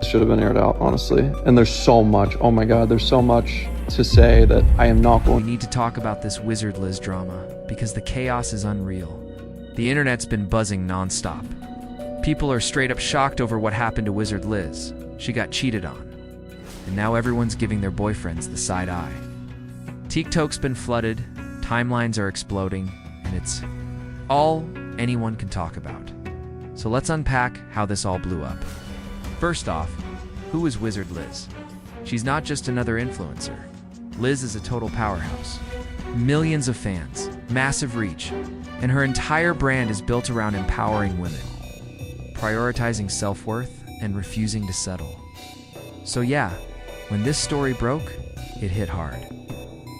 should have been aired out, honestly. And there's so much, oh my God, there's so much to say that I am not We going. need to talk about this Wizard Liz drama because the chaos is unreal. The internet's been buzzing nonstop. People are straight up shocked over what happened to Wizard Liz. She got cheated on. And now everyone's giving their boyfriends the side eye. TikTok's been flooded, timelines are exploding, and it's all anyone can talk about. So let's unpack how this all blew up. First off, who is Wizard Liz? She's not just another influencer. Liz is a total powerhouse. Millions of fans, massive reach, and her entire brand is built around empowering women, prioritizing self-worth and refusing to settle. So yeah, when this story broke, it hit hard.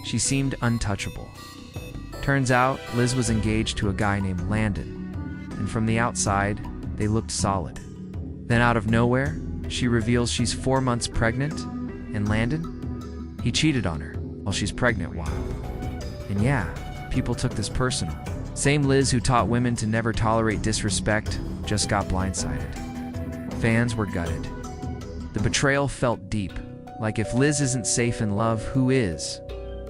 She seemed untouchable. Turns out, Liz was engaged to a guy named Landon, and from the outside, they looked solid. Then out of nowhere, she reveals she's 4 months pregnant, and Landon? He cheated on her while she's pregnant And yeah, people took this personal. Same Liz who taught women to never tolerate disrespect just got blindsided. Fans were gutted. The betrayal felt deep, like if Liz isn't safe in love, who is?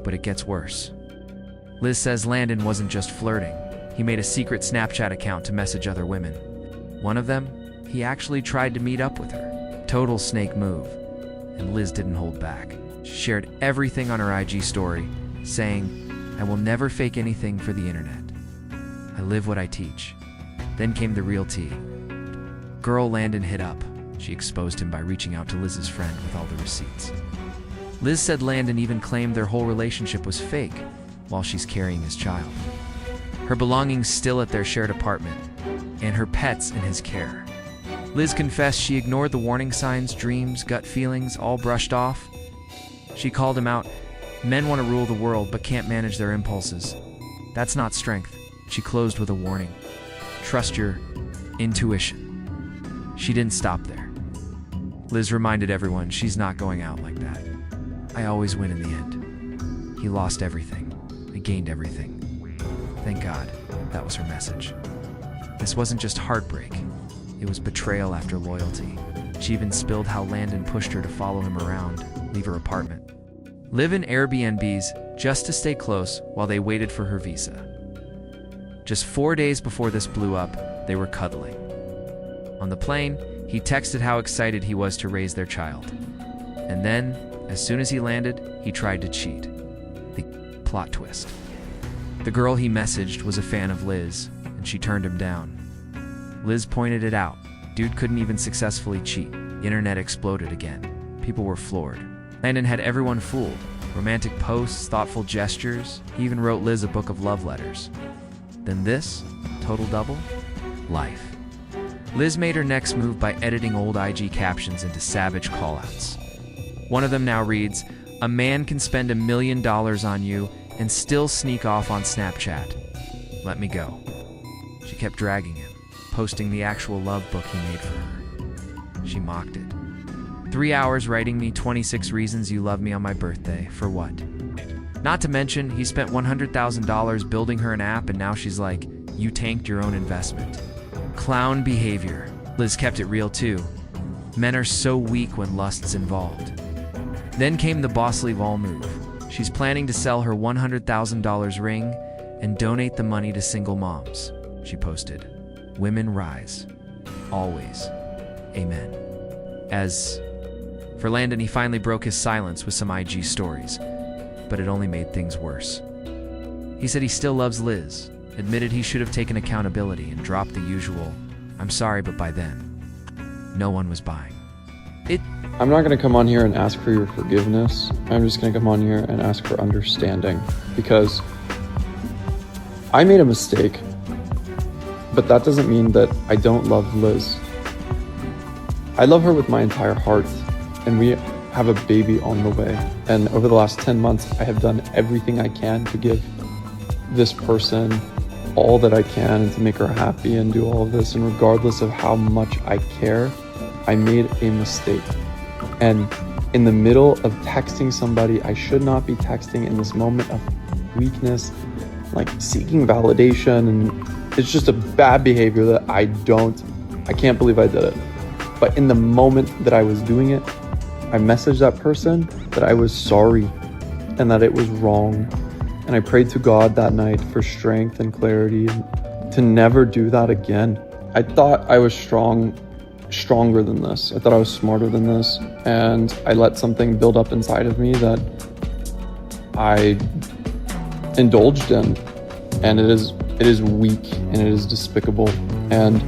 But it gets worse. Liz says Landon wasn't just flirting. He made a secret Snapchat account to message other women. One of them, he actually tried to meet up with her. Total snake move. And Liz didn't hold back. She shared everything on her IG story, saying, "I will never fake anything for the internet. I live what I teach." Then came the real tea. Girl Landon hit up. She exposed him by reaching out to Liz's friend with all the receipts. Liz said Landon even claimed their whole relationship was fake while she's carrying his child. Her belongings still at their shared apartment, and her pets in his care. Liz confessed she ignored the warning signs, dreams, gut feelings, all brushed off. She called him out. Men want to rule the world but can't manage their impulses. That's not strength. She closed with a warning. Trust your intuition. She didn't stop there. Liz reminded everyone she's not going out like that. I always win in the end. He lost everything. I gained everything. Thank God, that was her message. This wasn't just heartbreak. It was betrayal after loyalty. She even spilled how Landon pushed her to follow him around, leave her apartment, live in Airbnbs just to stay close while they waited for her visa. Just 4 days before this blew up, they were cuddling. On the plane, he texted how excited he was to raise their child. And then, as soon as he landed, he tried to cheat. The plot twist. The girl he messaged was a fan of Liz, and she turned him down. Liz pointed it out. Dude couldn't even successfully cheat. The internet exploded again. People were floored. Landon had everyone fooled. Romantic posts, thoughtful gestures. He even wrote Liz a book of love letters. Then this, total double, life. Liz made her next move by editing old IG captions into savage callouts. One of them now reads, "A man can spend $1 million on you and still sneak off on Snapchat. Let me go." She kept dragging him, posting the actual love book he made for her. She mocked it. 3 hours writing me 26 reasons you love me on my birthday. For what? Not to mention, he spent $100,000 building her an app and now she's like, you tanked your own investment. Clown behavior. Liz kept it real too. Men are so weak when lust's involved. Then came the boss leave all move. She's planning to sell her $100,000 ring and donate the money to single moms. She posted, "Women rise. Always. Amen." As for Landon, he finally broke his silence with some IG stories, but it only made things worse. He said he still loves Liz, admitted he should have taken accountability and dropped the usual, "I'm sorry, but by then." No one was buying. I'm not going to come on here and ask for your forgiveness. I'm just going to come on here and ask for understanding, because I made a mistake, but that doesn't mean that I don't love Liz. I love her with my entire heart, and we have a baby on the way. And over the last 10 months, I have done everything I can to give this person all that I can and to make her happy and do all of this. And regardless of how much I care, I made a mistake. And in the middle of texting somebody I should not be texting, in this moment of weakness, like seeking validation, and it's just a bad behavior that I can't believe I did it. But in the moment that I was doing it, I messaged that person that I was sorry and that it was wrong. And I prayed to God that night for strength and clarity to never do that again. I thought I was stronger than this. I thought I was smarter than this. And I let something build up inside of me that I indulged in. And it is weak and it is despicable. And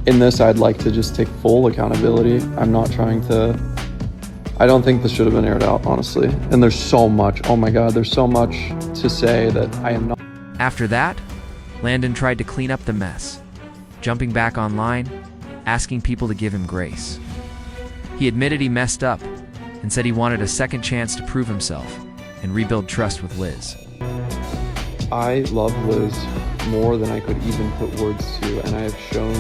in this, I'd like to just take full accountability. I'm not trying to, I don't think this should have been aired out, honestly. And there's so much, oh my God, there's so much to say that I am not. After that, Landon tried to clean up the mess, jumping back online, asking people to give him grace. He admitted he messed up and said he wanted a second chance to prove himself and rebuild trust with Liz. I love Liz more than I could even put words to, and I've shown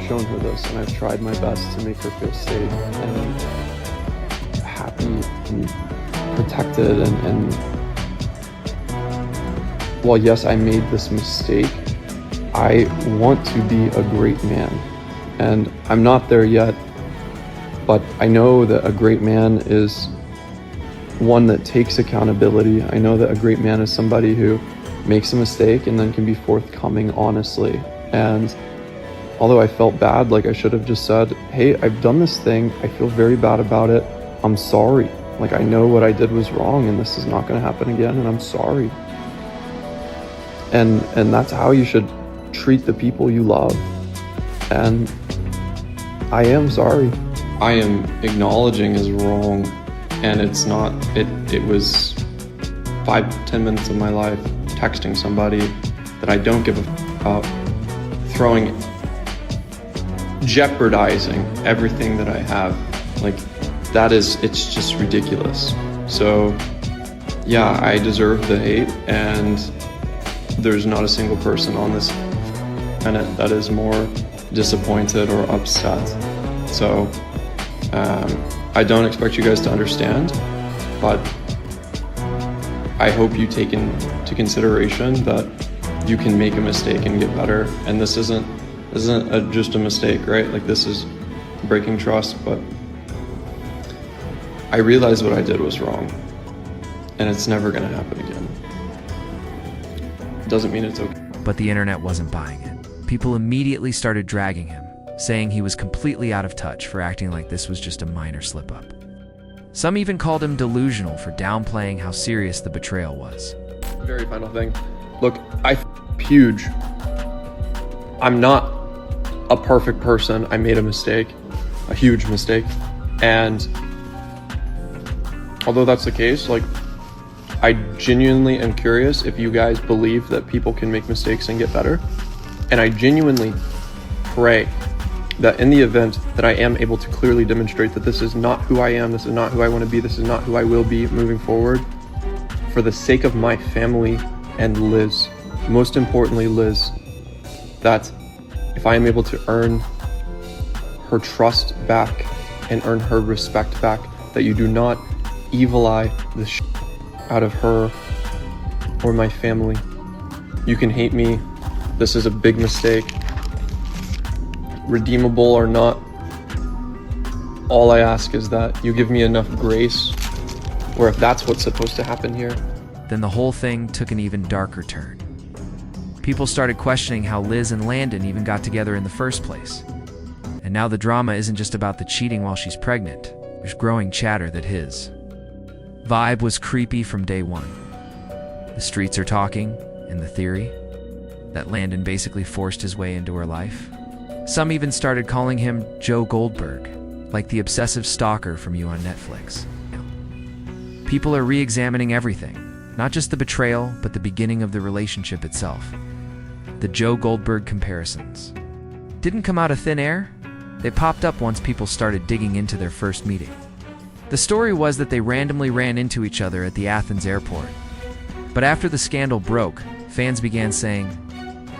her this, and I've tried my best to make her feel safe and happy and protected. And while yes, I made this mistake, I want to be a great man, and I'm not there yet, but I know that a great man is one that takes accountability. I know that a great man is somebody who makes a mistake and then can be forthcoming honestly. And although I felt bad, like I should have just said, hey, I've done this thing, I feel very bad about it, I'm sorry. Like, I know what I did was wrong and this is not going to happen again, and I'm sorry. And that's how you should treat the people you love. And I am sorry. I am acknowledging is wrong, and it's not, it was 5-10 minutes of my life texting somebody that I don't give a f about, jeopardizing everything that I have. Like, it's just ridiculous. So yeah, I deserve the hate, and there's not a single person on this planet that is more disappointed or upset. So I don't expect you guys to understand, but I hope you take into consideration that you can make a mistake and get better. And this isn't just a mistake, right? Like, this is breaking trust, but I realized what I did was wrong, and it's never gonna happen again. It doesn't mean it's okay. But the internet wasn't buying it. People immediately started dragging him, saying he was completely out of touch for acting like this was just a minor slip-up. Some even called him delusional for downplaying how serious the betrayal was. Very final thing. Look, huge. I'm not a perfect person. I made a mistake, a huge mistake. And although that's the case, like, I genuinely am curious if you guys believe that people can make mistakes and get better. And I genuinely pray that in the event that I am able to clearly demonstrate that this is not who I am, this is not who I want to be, this is not who I will be moving forward, for the sake of my family and Liz, most importantly Liz, that if I am able to earn her trust back and earn her respect back, that you do not evil eye the out of her or my family. You can hate me. This is a big mistake. Redeemable or not, all I ask is that you give me enough grace, or if that's what's supposed to happen here. Then the whole thing took an even darker turn. People started questioning how Liz and Landon even got together in the first place. And now the drama isn't just about the cheating while she's pregnant. There's growing chatter that his vibe was creepy from day one. The streets are talking, and the theory that Landon basically forced his way into her life. Some even started calling him Joe Goldberg, like the obsessive stalker from You on Netflix. People are re-examining everything, not just the betrayal, but the beginning of the relationship itself. The Joe Goldberg comparisons didn't come out of thin air. They popped up once people started digging into their first meeting. The story was that they randomly ran into each other at the Athens airport. But after the scandal broke, fans began saying,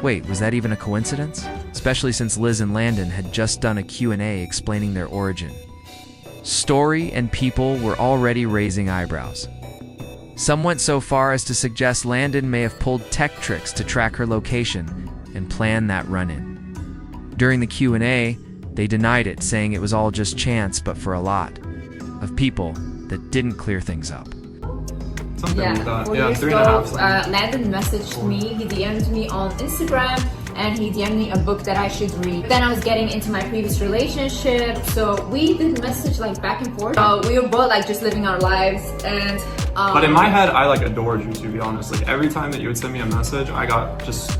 wait, was that even a coincidence? Especially since Liz and Landon had just done a Q&A explaining their origin. Story and people were already raising eyebrows. Some went so far as to suggest Landon may have pulled tech tricks to track her location and plan that run-in. During the Q&A, they denied it, saying it was all just chance, but for a lot of people, that didn't clear things up. Something like that. 4 years ago, Landon messaged me, he DM'd me on Instagram, and he DM'd me a book that I should read. Then I was getting into my previous relationship, so we did message like back and forth. We were both like just living our lives, and but in my head, I like adored you, to be honest. Like every time that you would send me a message, I got just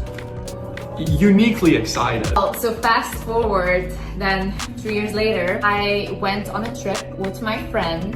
uniquely excited. So fast forward, then 3 years later, I went on a trip with my friend,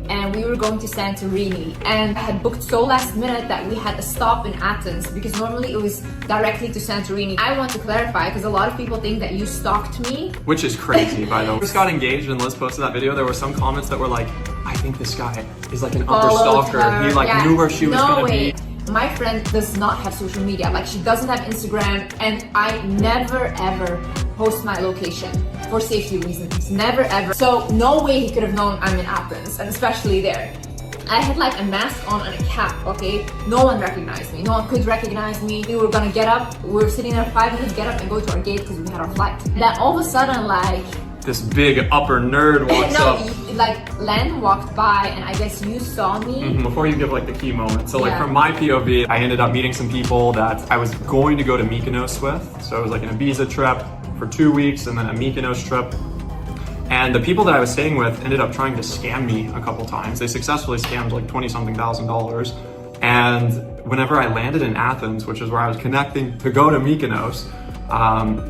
and we were going to Santorini, and I had booked so last minute that we had a stop in Athens because normally it was directly to Santorini. I want to clarify because a lot of people think that you stalked me. Which is crazy, by the way. We just got engaged and Liz posted that video. There were some comments that were like, I think this guy is like an upper stalker. Her. He like knew where she was gonna be. My friend does not have social media. Like she doesn't have Instagram, and I never ever post my location for safety reasons. Never ever. So no way he could have known I'm in Athens, and especially there. I had like a mask on and a cap, okay? No one recognized me. No one could recognize me. We were gonna get up. We were sitting there 5 minutes, get up and go to our gate because we had our flight. Then all of a sudden, like, this big upper nerd walks up. Like Len walked by and I guess you saw me. Before you give like the key moment. So like from my POV, I ended up meeting some people that I was going to go to Mykonos with. So it was like an Ibiza trip for 2 weeks and then a Mykonos trip. And the people that I was staying with ended up trying to scam me a couple times. They successfully scammed like $20-something thousand. And whenever I landed in Athens, which is where I was connecting to go to Mykonos,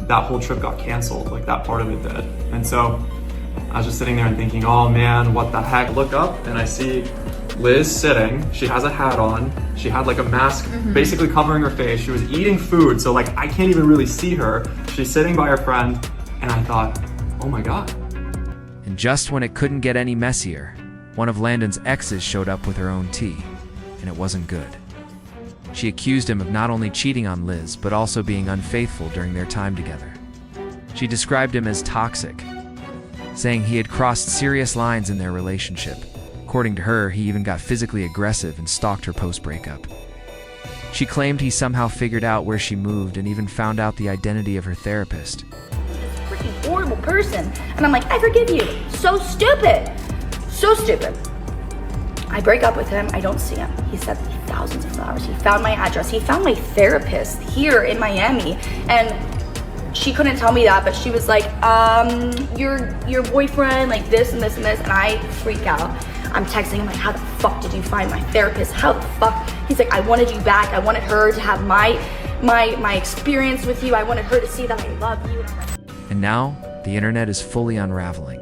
that whole trip got canceled, like that part of it did. And so I was just sitting there and thinking, oh man, what the heck? I look up and I see Liz sitting, she has a hat on, she had like a mask basically covering her face, she was eating food, so like I can't even really see her. She's sitting by her friend, and I thought, oh my God. And just when it couldn't get any messier, one of Landon's exes showed up with her own tea, and it wasn't good. She accused him of not only cheating on Liz, but also being unfaithful during their time together. She described him as toxic, saying he had crossed serious lines in their relationship. According to her, he even got physically aggressive and stalked her post-breakup. She claimed he somehow figured out where she moved and even found out the identity of her therapist. Freaking horrible person. And I'm like, I forgive you. So stupid. So stupid. I break up with him. I don't see him. He sent me thousands of flowers. He found my address. He found my therapist here in Miami. And she couldn't tell me that, but she was like, your boyfriend, like this and this and this. And I freak out. I'm texting him like, how the fuck did you find my therapist? How the fuck? He's like, I wanted you back. I wanted her to have my experience with you. I wanted her to see that I love you. And now, the internet is fully unraveling.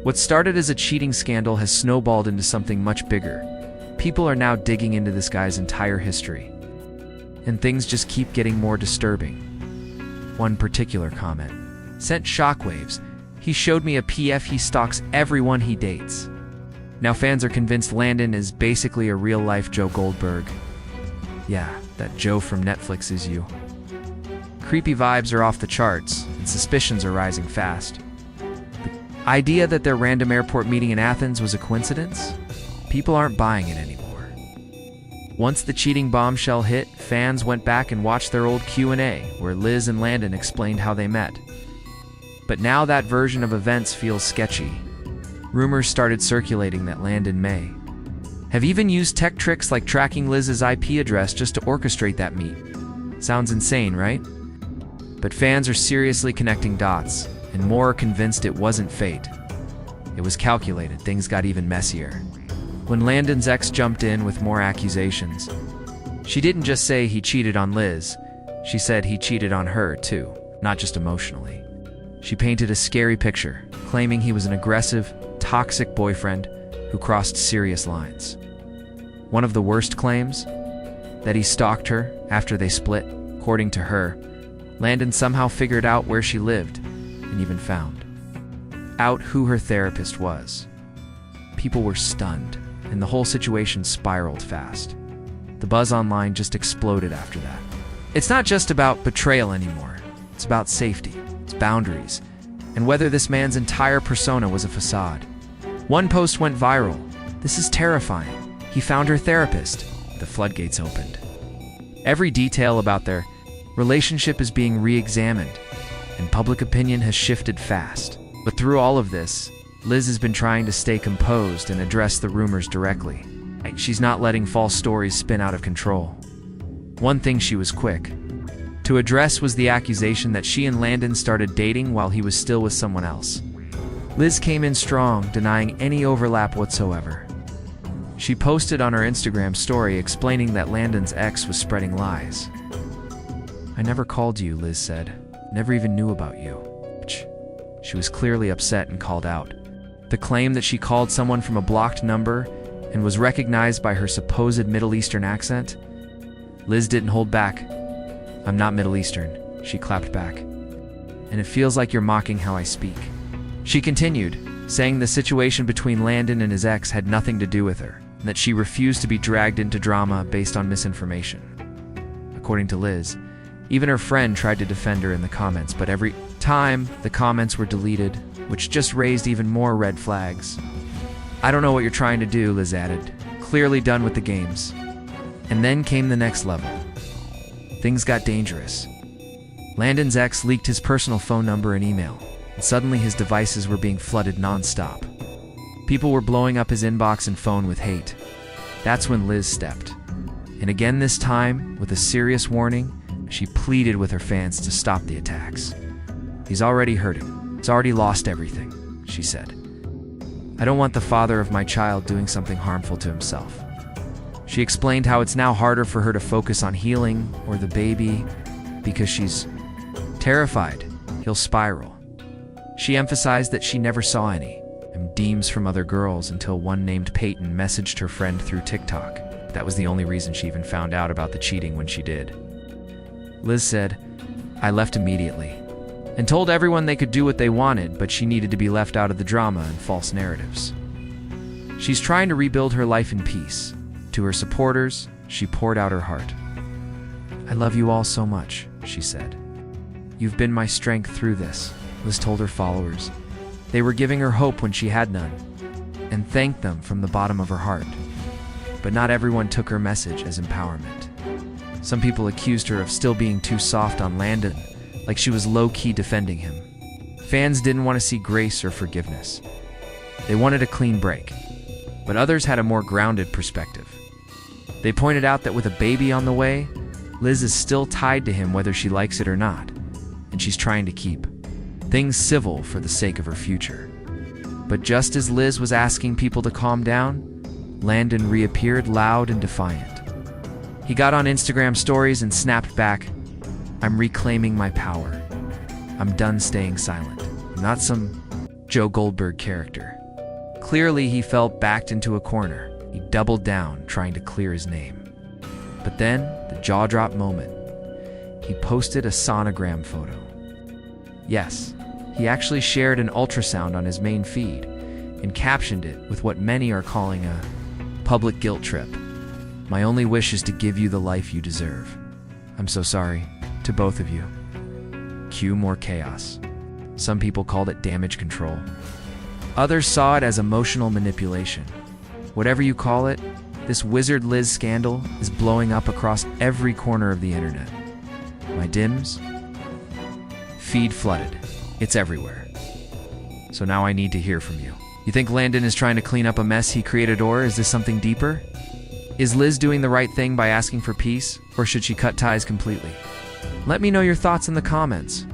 What started as a cheating scandal has snowballed into something much bigger. People are now digging into this guy's entire history. And things just keep getting more disturbing. One particular comment sent shockwaves. He showed me a PF he stalks everyone he dates. Now fans are convinced Landon is basically a real-life Joe Goldberg. Yeah, that Joe from Netflix is you. Creepy vibes are off the charts, and suspicions are rising fast. The idea that their random airport meeting in Athens was a coincidence? People aren't buying it anymore. Once the cheating bombshell hit, fans went back and watched their old Q&A, where Liz and Landon explained how they met. But now that version of events feels sketchy. Rumors started circulating that Landon may have even used tech tricks like tracking Liz's IP address just to orchestrate that meet. Sounds insane, right? But fans are seriously connecting dots, and more are convinced it wasn't fate. It was calculated. Things got even messier. When Landon's ex jumped in with more accusations, she didn't just say he cheated on Liz, she said he cheated on her too, not just emotionally. She painted a scary picture, claiming he was an aggressive, toxic boyfriend who crossed serious lines. One of the worst claims? That he stalked her after they split. According to her, Landon somehow figured out where she lived and even found out who her therapist was. People were stunned, and the whole situation spiraled fast. The buzz online just exploded after that. It's not just about betrayal anymore. It's about safety, it's boundaries, and whether this man's entire persona was a facade. One post went viral. This is terrifying. He found her therapist. The floodgates opened. Every detail about their relationship is being re-examined. and public opinion has shifted fast. But through all of this, Liz has been trying to stay composed and address the rumors directly. She's not letting false stories spin out of control. One thing she was quick to address was the accusation that she and Landon started dating while he was still with someone else. Liz came in strong, denying any overlap whatsoever. She posted on her Instagram story explaining that Landon's ex was spreading lies. "I never called you," Liz said. "Never even knew about you." She was clearly upset and called out. The claim that she called someone from a blocked number and was recognized by her supposed Middle Eastern accent? Liz didn't hold back. "I'm not Middle Eastern," she clapped back. "And it feels like you're mocking how I speak." She continued, saying the situation between Landon and his ex had nothing to do with her, and that she refused to be dragged into drama based on misinformation. According to Liz, even her friend tried to defend her in the comments, but every time the comments were deleted, which just raised even more red flags. "I don't know what you're trying to do," Liz added, clearly done with the games. And then came the next level. Things got dangerous. Landon's ex leaked his personal phone number and email, and suddenly his devices were being flooded non-stop. People were blowing up his inbox and phone with hate. That's when Liz stepped. And again this time, with a serious warning, she pleaded with her fans to stop the attacks. "He's already hurting. He's already lost everything," she said. "I don't want the father of my child doing something harmful to himself." She explained how it's now harder for her to focus on healing or the baby because she's terrified he'll spiral. She emphasized that she never saw any DMs from other girls until one named Peyton messaged her friend through TikTok. That was the only reason she even found out about the cheating when she did. Liz said, "I left immediately and told everyone they could do what they wanted, but she needed to be left out of the drama and false narratives." She's trying to rebuild her life in peace. To her supporters, she poured out her heart. "I love you all so much," she said. "You've been my strength through this," Liz told her followers. They were giving her hope when she had none, and thanked them from the bottom of her heart. But not everyone took her message as empowerment. Some people accused her of still being too soft on Landon, like she was low-key defending him. Fans didn't want to see grace or forgiveness. They wanted a clean break. But others had a more grounded perspective. They pointed out that with a baby on the way, Liz is still tied to him whether she likes it or not, and she's trying to keep things civil for the sake of her future. But just as Liz was asking people to calm down, Landon reappeared loud and defiant. He got on Instagram stories and snapped back, "I'm reclaiming my power. I'm done staying silent. I'm not some Joe Goldberg character." Clearly, he felt backed into a corner. He doubled down, trying to clear his name. But then, the jaw-drop moment. He posted a sonogram photo. Yes, he actually shared an ultrasound on his main feed and captioned it with what many are calling a public guilt trip. "My only wish is to give you the life you deserve. I'm so sorry to both of you." Cue more chaos. Some people called it damage control. Others saw it as emotional manipulation. Whatever you call it, this Wizard Liz scandal is blowing up across every corner of the internet. My DMs? Feed flooded. It's everywhere. So now I need to hear from you. You think Landon is trying to clean up a mess he created, or is this something deeper? Is Liz doing the right thing by asking for peace, or should she cut ties completely? Let me know your thoughts in the comments.